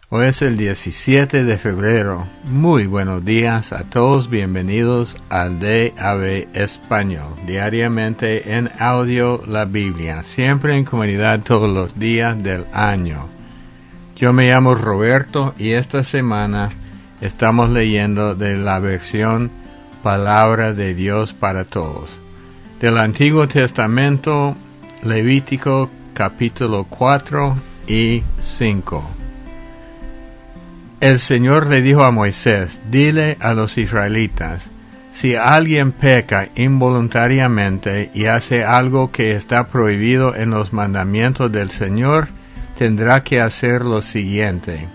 Hoy es el 17 de febrero. Muy buenos días a todos. Bienvenidos al DAB Español. Diariamente en audio la Biblia. Siempre en comunidad todos los días del año. Yo me llamo Roberto y esta semana estamos leyendo de la versión Palabra de Dios para Todos. Del Antiguo Testamento, Levítico capítulo 4 y 5. El Señor le dijo a Moisés, dile a los israelitas, si alguien peca involuntariamente y hace algo que está prohibido en los mandamientos del Señor, tendrá que hacer lo siguiente.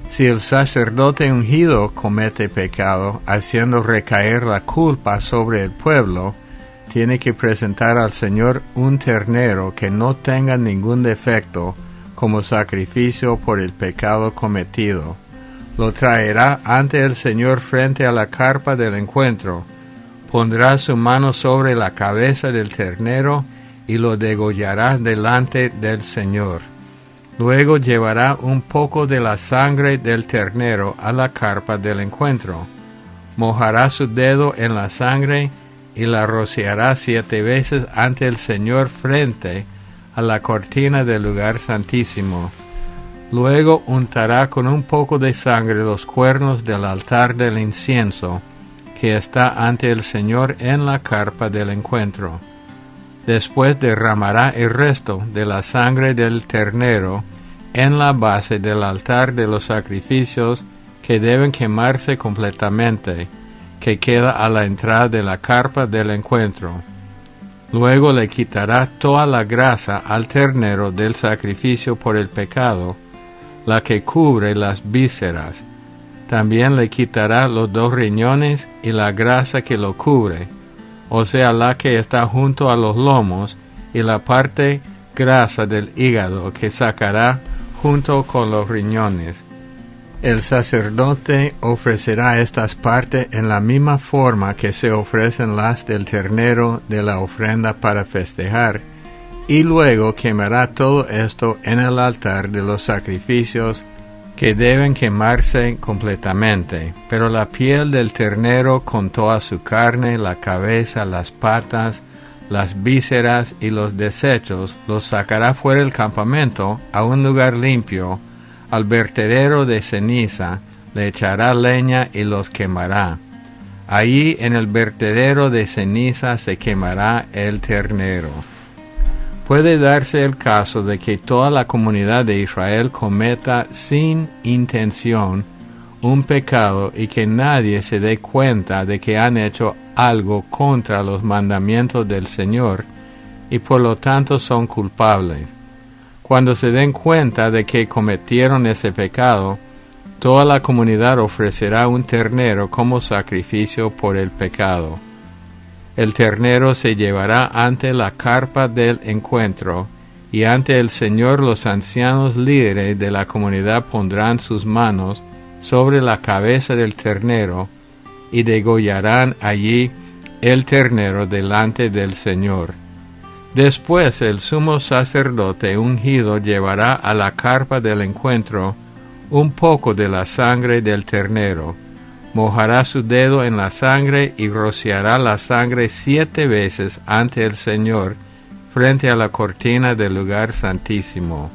Si el sacerdote ungido comete pecado, haciendo recaer la culpa sobre el pueblo, tiene que presentar al Señor un ternero que no tenga ningún defecto, como sacrificio por el pecado cometido. Lo traerá ante el Señor frente a la carpa del encuentro. Pondrá su mano sobre la cabeza del ternero y lo degollará delante del Señor. Luego llevará un poco de la sangre del ternero a la carpa del encuentro. Mojará su dedo en la sangre y la rociará 7 veces ante el Señor frente a la cortina del lugar santísimo. Luego untará con un poco de sangre los cuernos del altar del incienso, que está ante el Señor en la carpa del encuentro. Después derramará el resto de la sangre del ternero en la base del altar de los sacrificios que deben quemarse completamente, que queda a la entrada de la carpa del encuentro. Luego le quitará toda la grasa al ternero del sacrificio por el pecado, la que cubre las vísceras. También le quitará los 2 riñones y la grasa que lo cubre, o sea, la que está junto a los lomos, y la parte grasa del hígado que sacará junto con los riñones. El sacerdote ofrecerá estas partes en la misma forma que se ofrecen las del ternero de la ofrenda para festejar, y luego quemará todo esto en el altar de los sacrificios que deben quemarse completamente. Pero la piel del ternero con toda su carne, la cabeza, las patas, las vísceras y los desechos, los sacará fuera del campamento a un lugar limpio. Al vertedero de ceniza le echará leña y los quemará. Allí en el vertedero de ceniza se quemará el ternero. Puede darse el caso de que toda la comunidad de Israel cometa sin intención un pecado y que nadie se dé cuenta de que han hecho algo contra los mandamientos del Señor y por lo tanto son culpables. Cuando se den cuenta de que cometieron ese pecado, toda la comunidad ofrecerá un ternero como sacrificio por el pecado. El ternero se llevará ante la carpa del encuentro, y ante el Señor los ancianos líderes de la comunidad pondrán sus manos sobre la cabeza del ternero, y degollarán allí el ternero delante del Señor. Después el sumo sacerdote ungido llevará a la carpa del encuentro un poco de la sangre del ternero, mojará su dedo en la sangre y rociará la sangre 7 veces ante el Señor frente a la cortina del lugar santísimo.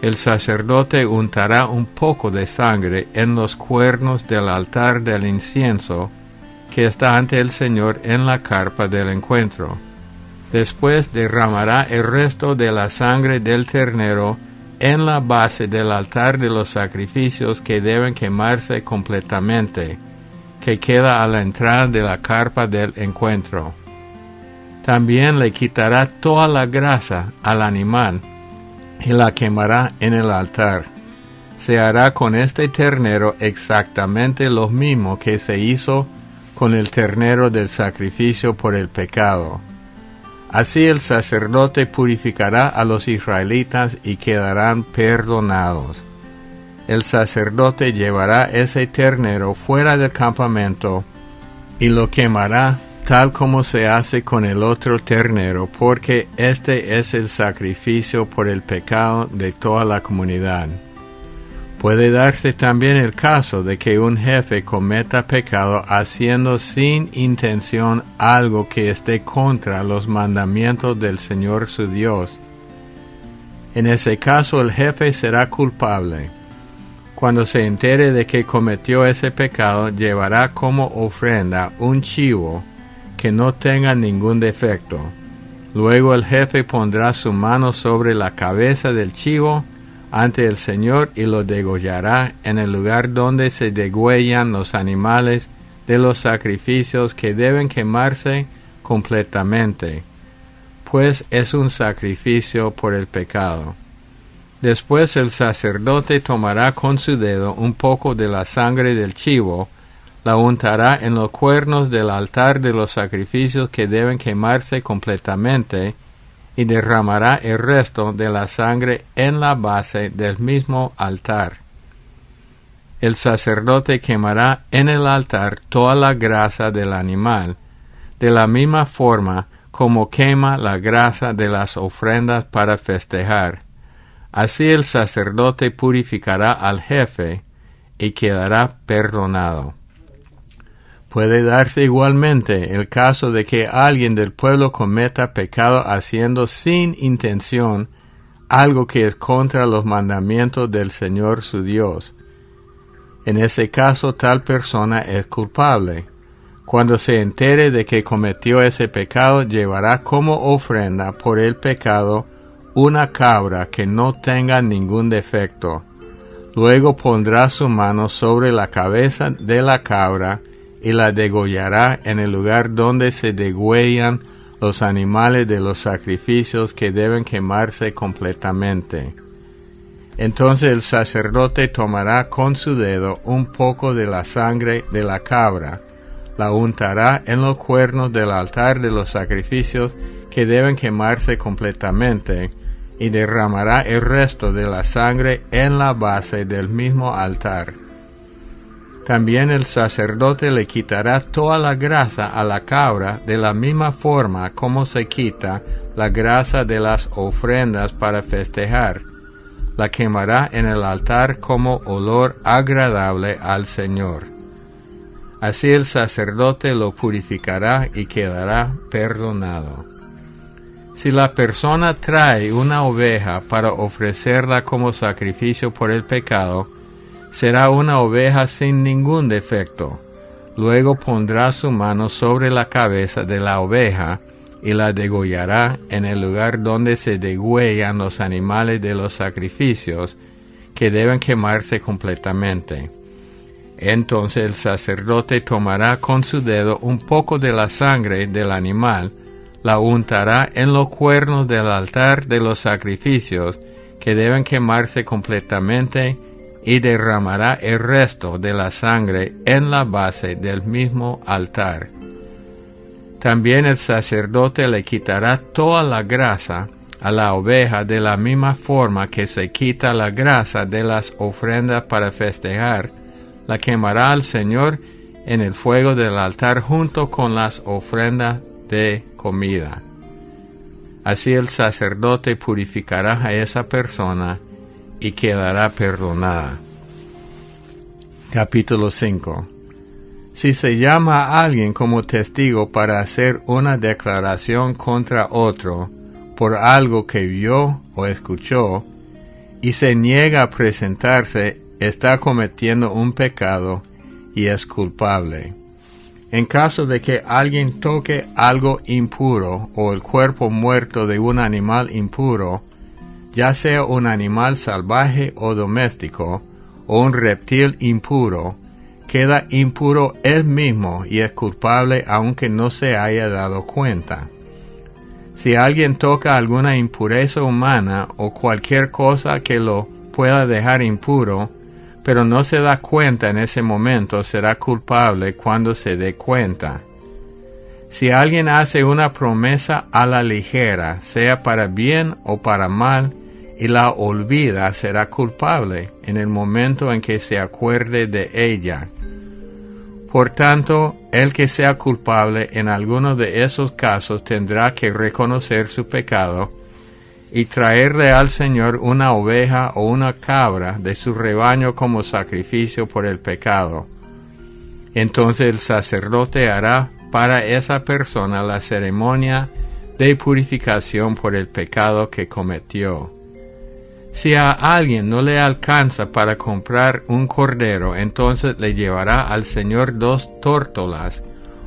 El sacerdote untará un poco de sangre en los cuernos del altar del incienso que está ante el Señor en la carpa del encuentro. Después derramará el resto de la sangre del ternero en la base del altar de los sacrificios que deben quemarse completamente, que queda a la entrada de la carpa del encuentro. También le quitará toda la grasa al animal y la quemará en el altar. Se hará con este ternero exactamente lo mismo que se hizo con el ternero del sacrificio por el pecado. Así el sacerdote purificará a los israelitas y quedarán perdonados. El sacerdote llevará ese ternero fuera del campamento y lo quemará tal como se hace con el otro ternero, porque este es el sacrificio por el pecado de toda la comunidad. Puede darse también el caso de que un jefe cometa pecado haciendo sin intención algo que esté contra los mandamientos del Señor su Dios. En ese caso el jefe será culpable. Cuando se entere de que cometió ese pecado, llevará como ofrenda un chivo que no tenga ningún defecto. Luego el jefe pondrá su mano sobre la cabeza del chivo ante el Señor y lo degollará en el lugar donde se degüellan los animales de los sacrificios que deben quemarse completamente, pues es un sacrificio por el pecado. Después el sacerdote tomará con su dedo un poco de la sangre del chivo, la untará en los cuernos del altar de los sacrificios que deben quemarse completamente, y derramará el resto de la sangre en la base del mismo altar. El sacerdote quemará en el altar toda la grasa del animal, de la misma forma como quema la grasa de las ofrendas para festejar. Así el sacerdote purificará al jefe y quedará perdonado. Puede darse igualmente el caso de que alguien del pueblo cometa pecado haciendo sin intención algo que es contra los mandamientos del Señor su Dios. En ese caso tal persona es culpable. Cuando se entere de que cometió ese pecado, llevará como ofrenda por el pecado una cabra que no tenga ningún defecto. Luego pondrá su mano sobre la cabeza de la cabra y la degollará en el lugar donde se degüellan los animales de los sacrificios que deben quemarse completamente. Entonces el sacerdote tomará con su dedo un poco de la sangre de la cabra, la untará en los cuernos del altar de los sacrificios que deben quemarse completamente, y derramará el resto de la sangre en la base del mismo altar. También el sacerdote le quitará toda la grasa a la cabra de la misma forma como se quita la grasa de las ofrendas para festejar. La quemará en el altar como olor agradable al Señor. Así el sacerdote lo purificará y quedará perdonado. Si la persona trae una oveja para ofrecerla como sacrificio por el pecado, será una oveja sin ningún defecto. Luego pondrá su mano sobre la cabeza de la oveja y la degollará en el lugar donde se degüellan los animales de los sacrificios que deben quemarse completamente. Entonces el sacerdote tomará con su dedo un poco de la sangre del animal, la untará en los cuernos del altar de los sacrificios que deben quemarse completamente, y derramará el resto de la sangre en la base del mismo altar. También el sacerdote le quitará toda la grasa a la oveja de la misma forma que se quita la grasa de las ofrendas para festejar, la quemará al Señor en el fuego del altar junto con las ofrendas de comida. Así el sacerdote purificará a esa persona y quedará perdonada. Capítulo 5. Si se llama a alguien como testigo para hacer una declaración contra otro por algo que vio o escuchó, y se niega a presentarse, está cometiendo un pecado y es culpable. En caso de que alguien toque algo impuro o el cuerpo muerto de un animal impuro, ya sea un animal salvaje o doméstico, o un reptil impuro, queda impuro él mismo y es culpable aunque no se haya dado cuenta. Si alguien toca alguna impureza humana o cualquier cosa que lo pueda dejar impuro, pero no se da cuenta en ese momento, será culpable cuando se dé cuenta. Si alguien hace una promesa a la ligera, sea para bien o para mal, y la olvida, será culpable en el momento en que se acuerde de ella. Por tanto, el que sea culpable en alguno de esos casos tendrá que reconocer su pecado y traerle al Señor una oveja o una cabra de su rebaño como sacrificio por el pecado. Entonces el sacerdote hará para esa persona la ceremonia de purificación por el pecado que cometió. Si a alguien no le alcanza para comprar un cordero, entonces le llevará al Señor 2 tórtolas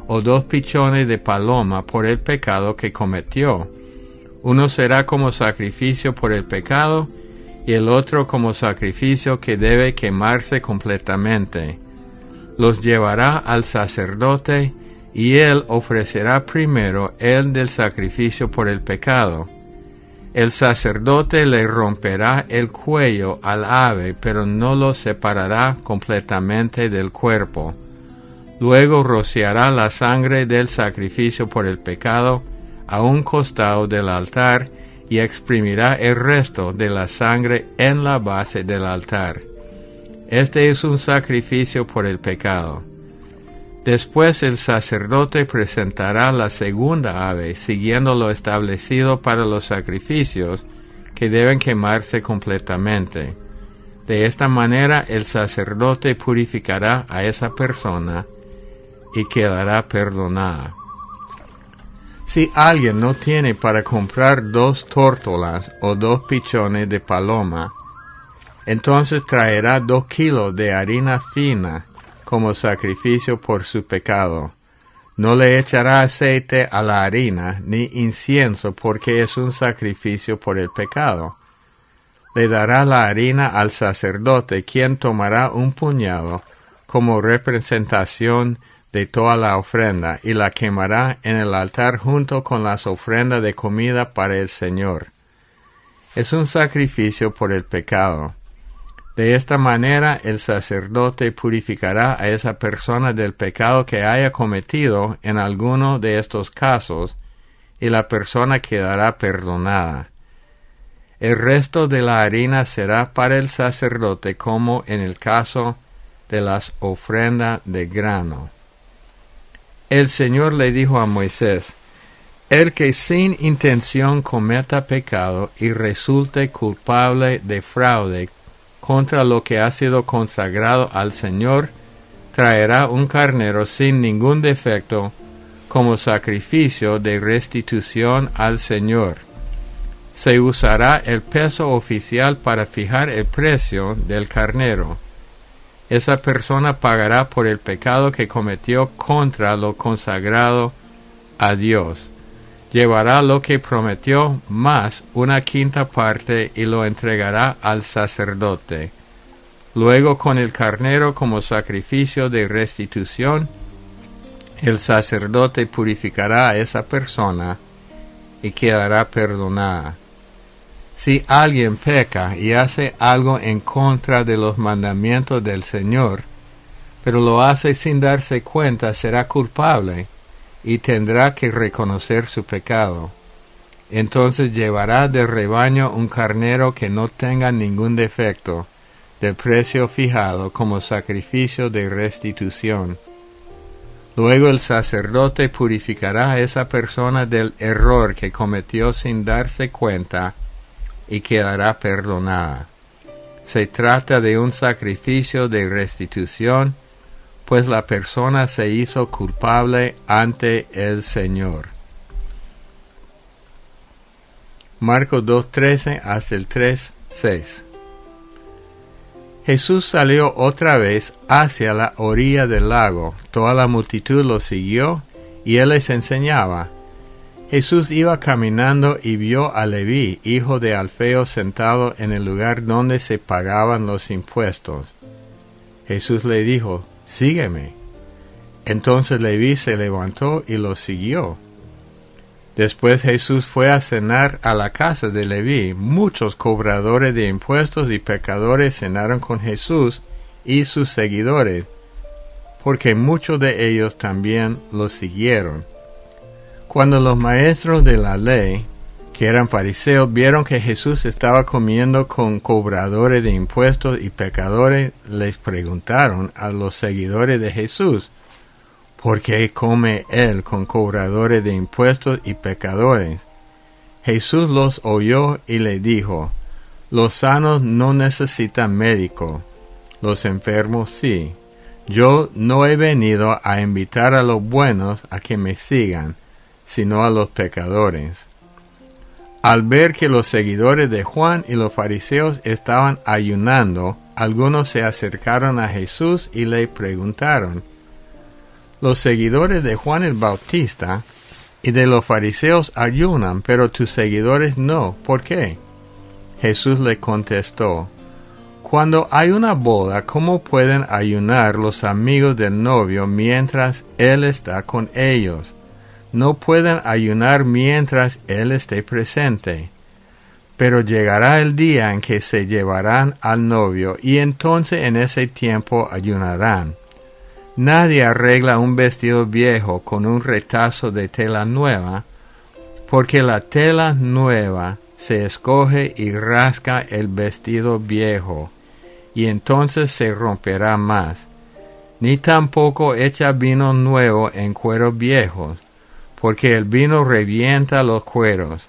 o 2 pichones de paloma por el pecado que cometió. Uno será como sacrificio por el pecado y el otro como sacrificio que debe quemarse completamente. Los llevará al sacerdote y él ofrecerá primero el del sacrificio por el pecado. El sacerdote le romperá el cuello al ave, pero no lo separará completamente del cuerpo. Luego rociará la sangre del sacrificio por el pecado a un costado del altar y exprimirá el resto de la sangre en la base del altar. Este es un sacrificio por el pecado. Después el sacerdote presentará la segunda ave, siguiendo lo establecido para los sacrificios, que deben quemarse completamente. De esta manera el sacerdote purificará a esa persona y quedará perdonada. Si alguien no tiene para comprar 2 tórtolas o 2 pichones de paloma, entonces traerá 2 kilos de harina fina como sacrificio por su pecado. No le echará aceite a la harina ni incienso porque es un sacrificio por el pecado. Le dará la harina al sacerdote, quien tomará un puñado como representación de toda la ofrenda y la quemará en el altar junto con las ofrendas de comida para el Señor. Es un sacrificio por el pecado. De esta manera el sacerdote purificará a esa persona del pecado que haya cometido en alguno de estos casos, y la persona quedará perdonada. El resto de la harina será para el sacerdote como en el caso de las ofrendas de grano. El Señor le dijo a Moisés: el que sin intención cometa pecado y resulte culpable de fraude contra lo que ha sido consagrado al Señor, traerá un carnero sin ningún defecto como sacrificio de restitución al Señor. Se usará el peso oficial para fijar el precio del carnero. Esa persona pagará por el pecado que cometió contra lo consagrado a Dios. Llevará lo que prometió más 1/5 parte y lo entregará al sacerdote. Luego, con el carnero como sacrificio de restitución, el sacerdote purificará a esa persona y quedará perdonada. Si alguien peca y hace algo en contra de los mandamientos del Señor, pero lo hace sin darse cuenta, será culpable y tendrá que reconocer su pecado. Entonces llevará del rebaño un carnero que no tenga ningún defecto, de precio fijado como sacrificio de restitución. Luego el sacerdote purificará a esa persona del error que cometió sin darse cuenta y quedará perdonada. Se trata de un sacrificio de restitución, pues la persona se hizo culpable ante el Señor. Marcos 2:13 hasta el 3:6. Jesús salió otra vez hacia la orilla del lago. Toda la multitud lo siguió y él les enseñaba. Jesús iba caminando y vio a Leví, hijo de Alfeo, sentado en el lugar donde se pagaban los impuestos. Jesús le dijo: «Sígueme». Entonces Leví se levantó y lo siguió. Después Jesús fue a cenar a la casa de Leví. Muchos cobradores de impuestos y pecadores cenaron con Jesús y sus seguidores, porque muchos de ellos también lo siguieron. Cuando los maestros de la ley, que eran fariseos, vieron que Jesús estaba comiendo con cobradores de impuestos y pecadores, les preguntaron a los seguidores de Jesús: ¿por qué come él con cobradores de impuestos y pecadores? Jesús los oyó y le dijo: Los sanos no necesitan médico, los enfermos sí. Yo no he venido a invitar a los buenos a que me sigan, sino a los pecadores. Al ver que los seguidores de Juan y los fariseos estaban ayunando, algunos se acercaron a Jesús y le preguntaron: Los seguidores de Juan el Bautista y de los fariseos ayunan, pero tus seguidores no. ¿Por qué? Jesús le contestó: Cuando hay una boda, ¿cómo pueden ayunar los amigos del novio mientras él está con ellos? No pueden ayunar mientras él esté presente. Pero llegará el día en que se llevarán al novio, y entonces en ese tiempo ayunarán. Nadie arregla un vestido viejo con un retazo de tela nueva, porque la tela nueva se escoge y rasga el vestido viejo, y entonces se romperá más. Ni tampoco echa vino nuevo en cueros viejos, porque el vino revienta los cueros.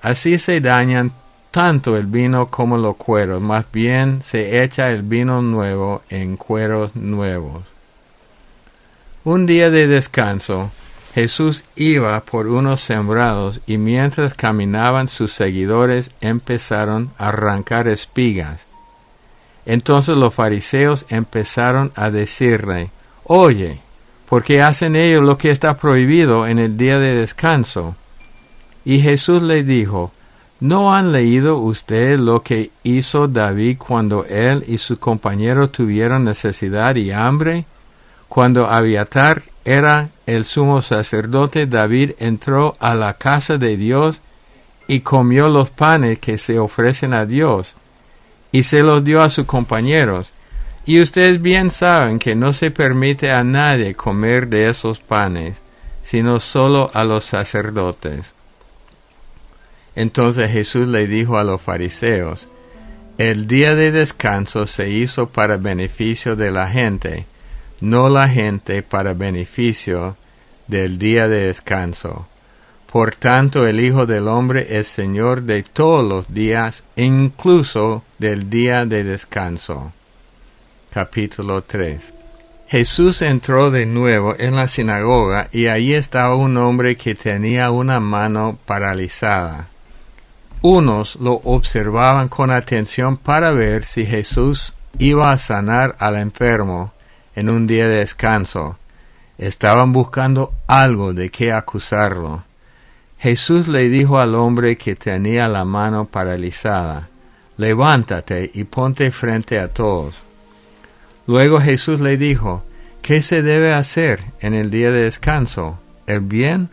Así se dañan tanto el vino como los cueros, más bien se echa el vino nuevo en cueros nuevos. Un día de descanso, Jesús iba por unos sembrados, y mientras caminaban sus seguidores empezaron a arrancar espigas. Entonces los fariseos empezaron a decirle: Oye, ¿por qué hacen ellos lo que está prohibido en el día de descanso? Y Jesús le dijo: ¿No han leído ustedes lo que hizo David cuando él y sus compañeros tuvieron necesidad y hambre? Cuando Abiatar era el sumo sacerdote, David entró a la casa de Dios y comió los panes que se ofrecen a Dios, y se los dio a sus compañeros. Y ustedes bien saben que no se permite a nadie comer de esos panes, sino solo a los sacerdotes. Entonces Jesús le dijo a los fariseos: El día de descanso se hizo para beneficio de la gente, no la gente para beneficio del día de descanso. Por tanto, el Hijo del Hombre es Señor de todos los días, incluso del día de descanso. Capítulo 3. Jesús entró de nuevo en la sinagoga, y allí estaba un hombre que tenía una mano paralizada. Unos lo observaban con atención para ver si Jesús iba a sanar al enfermo en un día de descanso. Estaban buscando algo de qué acusarlo. Jesús le dijo al hombre que tenía la mano paralizada: Levántate y ponte frente a todos. Luego Jesús le dijo: ¿Qué se debe hacer en el día de descanso? ¿El bien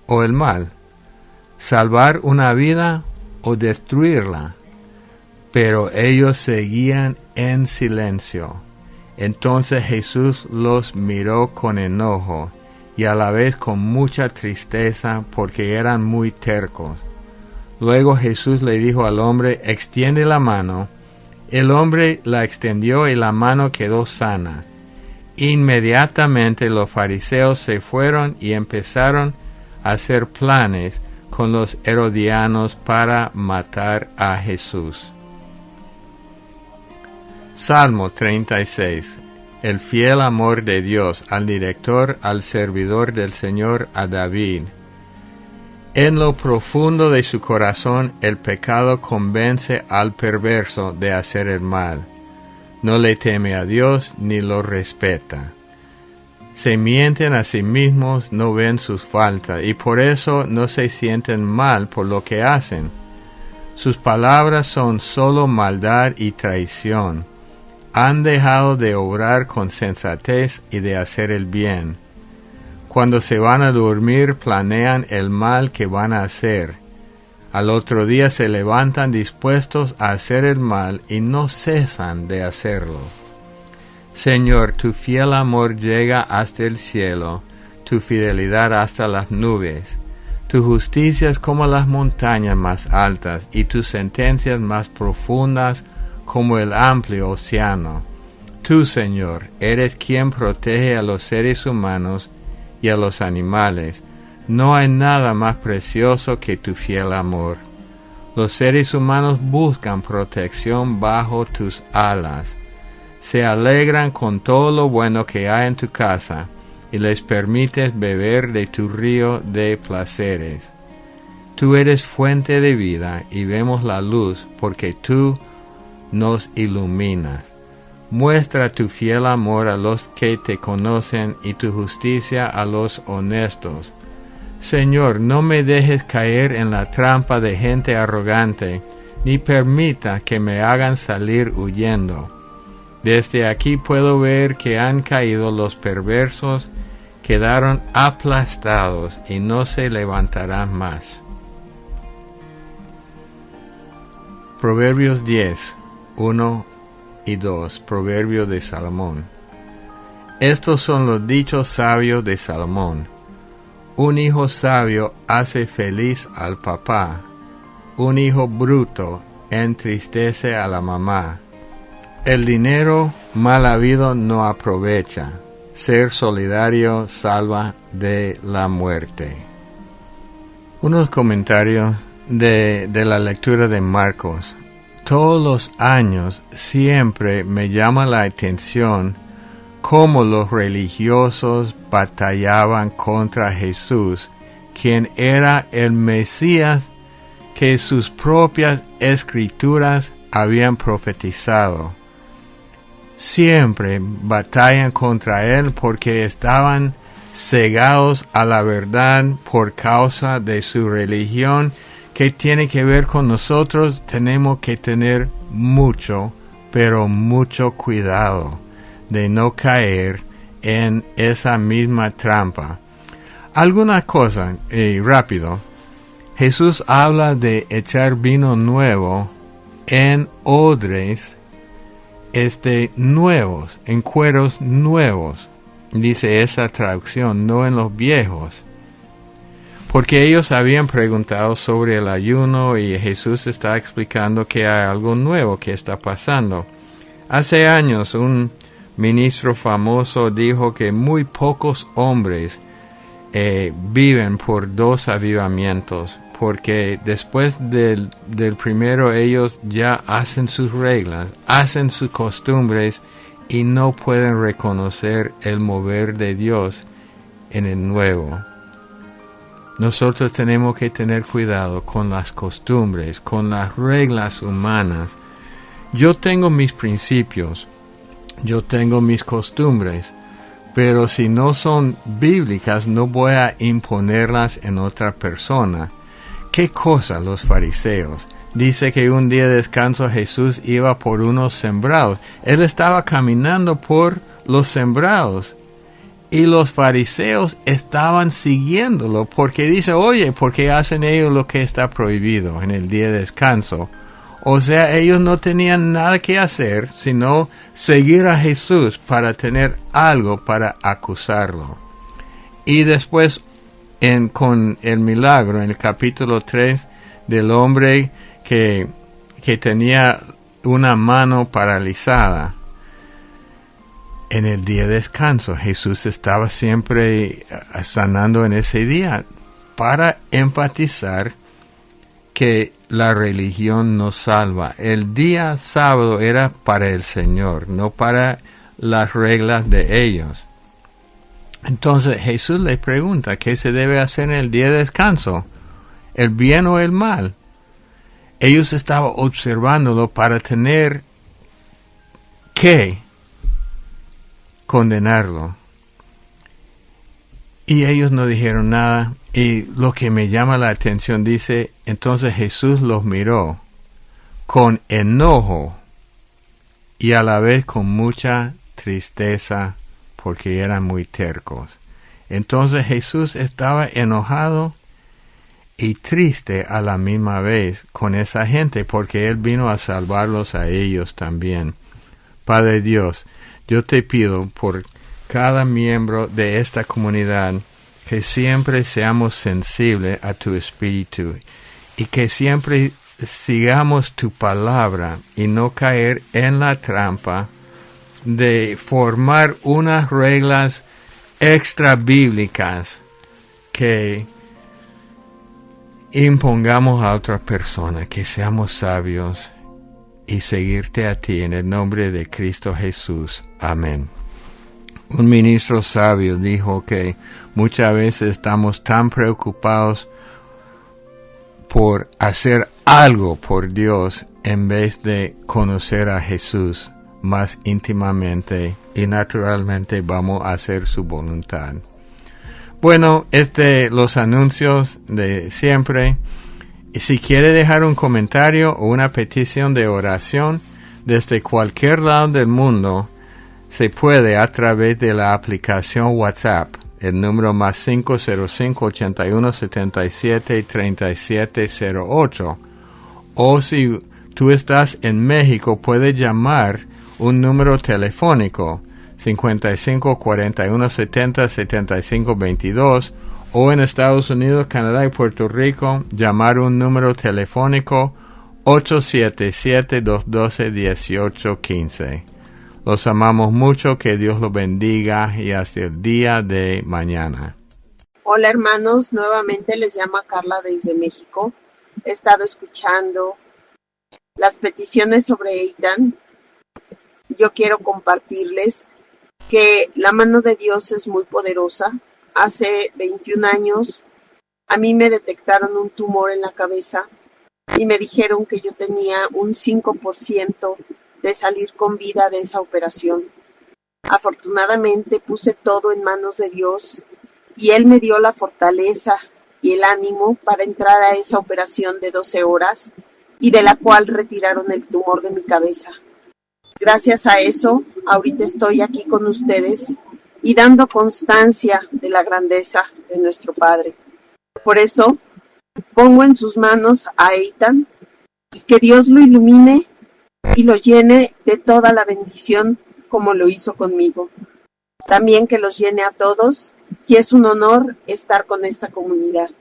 o el mal? ¿Salvar una vida o destruirla? Pero ellos seguían en silencio. Entonces Jesús los miró con enojo y a la vez con mucha tristeza, porque eran muy tercos. Luego Jesús le dijo al hombre: Extiende la mano. El hombre la extendió y la mano quedó sana. Inmediatamente los fariseos se fueron y empezaron a hacer planes con los herodianos para matar a Jesús. Salmo 36. El fiel amor de Dios al director, al servidor del Señor, a David. En lo profundo de su corazón el pecado convence al perverso de hacer el mal. No le teme a Dios ni lo respeta. Se mienten a sí mismos, no ven sus faltas, y por eso no se sienten mal por lo que hacen. Sus palabras son solo maldad y traición. Han dejado de obrar con sensatez y de hacer el bien. Cuando se van a dormir planean el mal que van a hacer. Al otro día se levantan dispuestos a hacer el mal y no cesan de hacerlo. Señor, tu fiel amor llega hasta el cielo, tu fidelidad hasta las nubes. Tu justicia es como las montañas más altas y tus sentencias más profundas como el amplio océano. Tú, Señor, eres quien protege a los seres humanos y a los animales. No hay nada más precioso que tu fiel amor. Los seres humanos buscan protección bajo tus alas. Se alegran con todo lo bueno que hay en tu casa y les permites beber de tu río de placeres. Tú eres fuente de vida y vemos la luz porque tú nos iluminas. Muestra tu fiel amor a los que te conocen y tu justicia a los honestos. Señor, no me dejes caer en la trampa de gente arrogante, ni permita que me hagan salir huyendo. Desde aquí puedo ver que han caído los perversos, quedaron aplastados y no se levantarán más. Proverbios 10, 1 y 2, Proverbio de Salomón. Estos son los dichos sabios de Salomón. Un hijo sabio hace feliz al papá. Un hijo bruto entristece a la mamá. El dinero mal habido no aprovecha. Ser solidario salva de la muerte. Unos comentarios de la lectura de Marcos. Todos los años siempre me llama la atención cómo los religiosos batallaban contra Jesús, quien era el Mesías que sus propias escrituras habían profetizado. Siempre batallan contra él porque estaban cegados a la verdad por causa de su religión. ¿Qué tiene que ver con nosotros? Tenemos que tener mucho, pero mucho cuidado de no caer en esa misma trampa. Alguna cosa, rápido. Jesús habla de echar vino nuevo en odres nuevos, en cueros nuevos. Dice esa traducción, no en los viejos. Porque ellos habían preguntado sobre el ayuno y Jesús está explicando que hay algo nuevo que está pasando. Hace años un ministro famoso dijo que muy pocos hombres viven por 2 avivamientos, porque después del primero ellos ya hacen sus reglas, hacen sus costumbres y no pueden reconocer el mover de Dios en el nuevo. Nosotros tenemos que tener cuidado con las costumbres, con las reglas humanas. Yo tengo mis principios, yo tengo mis costumbres, pero si no son bíblicas no voy a imponerlas en otra persona. ¿Qué cosa los fariseos? Dice que un día de descanso Jesús iba por unos sembrados. Él estaba caminando por los sembrados. Y los fariseos estaban siguiéndolo porque dice, oye, ¿por qué hacen ellos lo que está prohibido en el día de descanso? O sea, ellos no tenían nada que hacer sino seguir a Jesús para tener algo para acusarlo. Y después, con el milagro, en el capítulo 3, del hombre que tenía una mano paralizada. En el día de descanso, Jesús estaba siempre sanando en ese día para enfatizar que la religión nos salva. El día sábado era para el Señor, no para las reglas de ellos. Entonces Jesús les pregunta, ¿qué se debe hacer en el día de descanso? ¿El bien o el mal? Ellos estaban observándolo para tener que condenarlo. Y ellos no dijeron nada. Y lo que me llama la atención dice, entonces Jesús los miró con enojo y a la vez con mucha tristeza porque eran muy tercos. Entonces Jesús estaba enojado y triste a la misma vez con esa gente porque Él vino a salvarlos a ellos también. Padre Dios, yo te pido por cada miembro de esta comunidad que siempre seamos sensibles a tu espíritu y que siempre sigamos tu palabra y no caer en la trampa de formar unas reglas extra bíblicas que impongamos a otras personas, que seamos sabios y seguirte a ti en el nombre de Cristo Jesús. Amén. Un ministro sabio dijo que muchas veces estamos tan preocupados por hacer algo por Dios en vez de conocer a Jesús más íntimamente y naturalmente vamos a hacer su voluntad. Bueno, los anuncios de siempre. Si quiere dejar un comentario o una petición de oración desde cualquier lado del mundo, se puede a través de la aplicación WhatsApp, el número más 505-8177-3708. O si tú estás en México, puedes llamar un número telefónico 55-4170-7522, o en Estados Unidos, Canadá y Puerto Rico, llamar un número telefónico 877-212-1815. Los amamos mucho, que Dios los bendiga y hasta el día de mañana. Hola hermanos, nuevamente les llama Carla desde México. He estado escuchando las peticiones sobre Eitan. Yo quiero compartirles que la mano de Dios es muy poderosa. Hace 21 años a mí me detectaron un tumor en la cabeza y me dijeron que yo tenía un 5% de salir con vida de esa operación. Afortunadamente puse todo en manos de Dios y Él me dio la fortaleza y el ánimo para entrar a esa operación de 12 horas y de la cual retiraron el tumor de mi cabeza. Gracias a eso, ahorita estoy aquí con ustedes y dando constancia de la grandeza de nuestro Padre. Por eso, pongo en sus manos a Eitan y que Dios lo ilumine y lo llene de toda la bendición como lo hizo conmigo. También que los llene a todos y es un honor estar con esta comunidad.